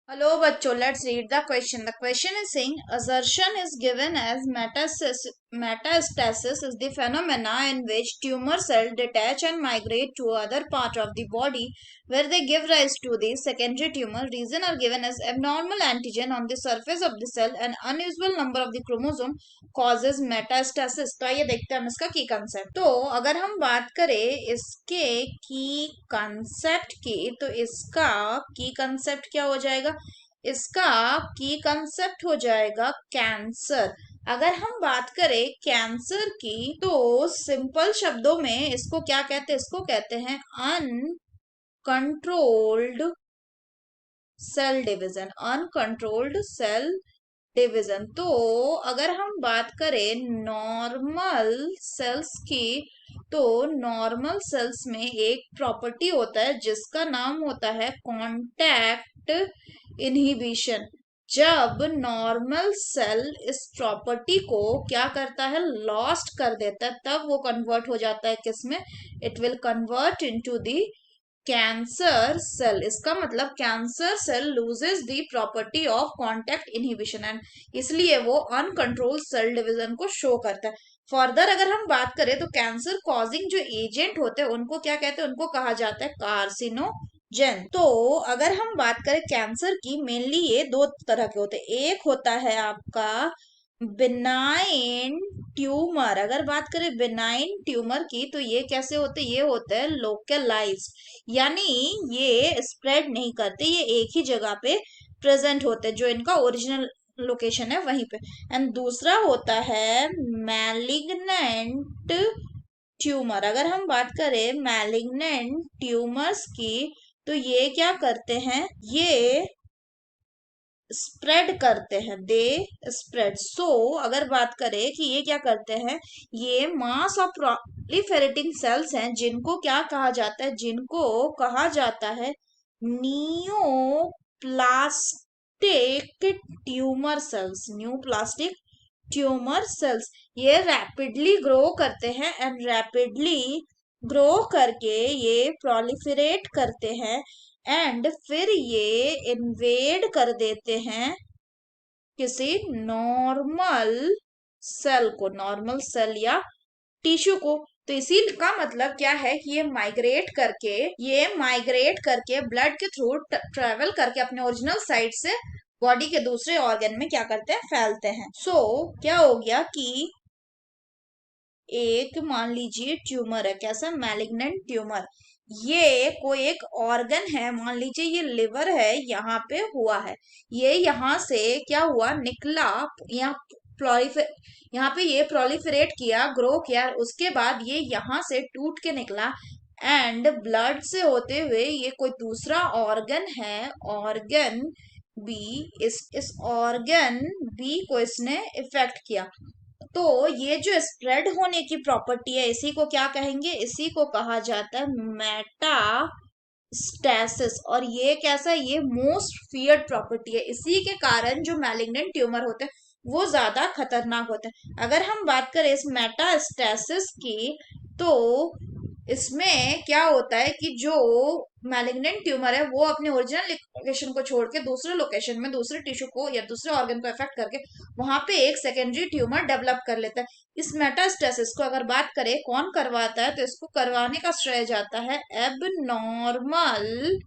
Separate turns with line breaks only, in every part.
Hello, bachcho. Let's read the question. The question is saying assertion is given as metastasis is the phenomena in which tumor cells detach and migrate to other part of the body where they give rise to the secondary tumor. Reason are given as abnormal antigen on the surface of the cell and unusual number of the chromosome causes metastasis. तो आइए देखते हैं हम इसका की concept. तो अगर हम बात करें इसके की कंसेप्ट की तो इसका की कंसेप्ट क्या हो जाएगा। इसका की कंसेप्ट हो जाएगा कैंसर। अगर हम बात करें कैंसर की तो सिंपल शब्दों में इसको क्या कहते हैं, इसको कहते हैं uncontrolled cell division. Uncontrolled cell division. तो अगर हम बात करें नॉर्मल सेल्स की तो नॉर्मल सेल्स में एक प्रॉपर्टी होता है जिसका नाम होता है कांटेक्ट इनहिबिशन। जब नॉर्मल सेल इस प्रॉपर्टी को क्या करता है, लॉस्ट कर देता है, तब वो कन्वर्ट हो जाता है किसमें, it will convert into the cancer cell. इसका मतलब cancer cell loses the property of contact inhibition and इसलिए वो अनकंट्रोल्ड सेल डिवीजन को शो करता है। फर्दर अगर हम बात करें तो कैंसर कॉजिंग जो एजेंट होते हैं उनको क्या कहते हैं, उनको कहा जाता है कार्सिनोजेन। तो अगर हम बात करें कैंसर की, मेनली ये दो तरह के होते हैं। एक होता है आपका बिनाइन ट्यूमर। अगर बात करें बिनाइन ट्यूमर की तो ये कैसे होते हैं, ये होते हैं लोकलाइज्ड, यानी ये स्प्रेड नहीं करते, ये एक ही जगह पे प्रेजेंट होते हैं, जो इनका ओरिजिनल लोकेशन है वहीं पे। एंड दूसरा होता है मैलिग्नेंट ट्यूमर। अगर हम बात करें मैलिग्नेंट ट्यूमर्स की तो ये क्या करते हैं, ये स्प्रेड करते हैं, दे स्प्रेड। सो अगर बात करें कि ये क्या करते हैं, ये मास ऑफ प्रोलिफेरेटिंग सेल्स हैं जिनको क्या कहा जाता है, जिनको कहा जाता है neoplastic tumour cells. Neoplastic tumour cells ये रैपिडली ग्रो करते हैं एंड रैपिडली ग्रो करके ये प्रोलिफरेट करते हैं एंड फिर ये इन्वेड कर देते हैं किसी नॉर्मल सेल को, नॉर्मल सेल या टिश्यू को। तो इसी का मतलब क्या है कि ये माइग्रेट करके ब्लड के थ्रू ट्रेवल करके अपने ओरिजिनल साइट से बॉडी के दूसरे ऑर्गन में क्या करते हैं, फैलते हैं। सो क्या हो गया कि एक मान लीजिए ट्यूमर है, कैसा, मैलिग्नेंट ट्यूमर। ये कोई एक ऑर्गन है, मान लीजिए ये लिवर है, यहाँ पे हुआ है, ये यहाँ से क्या हुआ, निकला, यहाँ प्रोलिफे यहाँ पे ये प्रोलिफरेट किया, ग्रो किया, उसके बाद ये यहाँ से टूट के निकला एंड ब्लड से होते हुए ये कोई दूसरा ऑर्गन है, ऑर्गन बी, इस ऑर्गन बी को इसने इफेक्ट किया। तो ये जो स्प्रेड होने की प्रॉपर्टी है इसी को क्या कहेंगे, इसी को कहा जाता है मेटास्टेसिस। और ये कैसा है, ये मोस्ट फियर्ड प्रॉपर्टी है, इसी के कारण जो मैलिग्नेंट ट्यूमर होते हैं वो ज्यादा खतरनाक होते हैं। अगर हम बात करें इस मेटास्टेसिस की तो इसमें क्या होता है कि जो मैलिग्नेंट ट्यूमर है वो अपने ओरिजिनल लोकेशन को छोड़ के दूसरे लोकेशन में दूसरे टिश्यू को या दूसरे ऑर्गन को इफेक्ट करके वहां पे एक सेकेंडरी ट्यूमर डेवलप कर लेता है। इस मेटास्टेसिस को अगर बात करें कौन करवाता है तो इसको करवाने का श्रेय जाता है एबनॉर्मल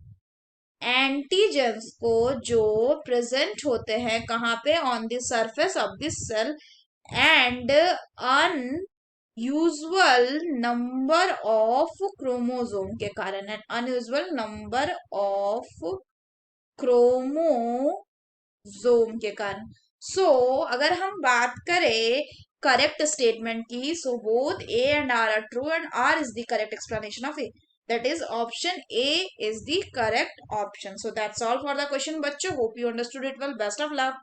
एंटीजेंस को जो प्रेजेंट होते हैं कहाँ पे, on the surface of the cell and unusual number of chromosome के कारण, and unusual number of chromosome के कारण। सो अगर हम बात करें करेक्ट स्टेटमेंट की, so both A and R are true and R is the correct explanation of A, that is option A is the correct option. So that's all for the question बच्चों, hope you understood it well, best of luck.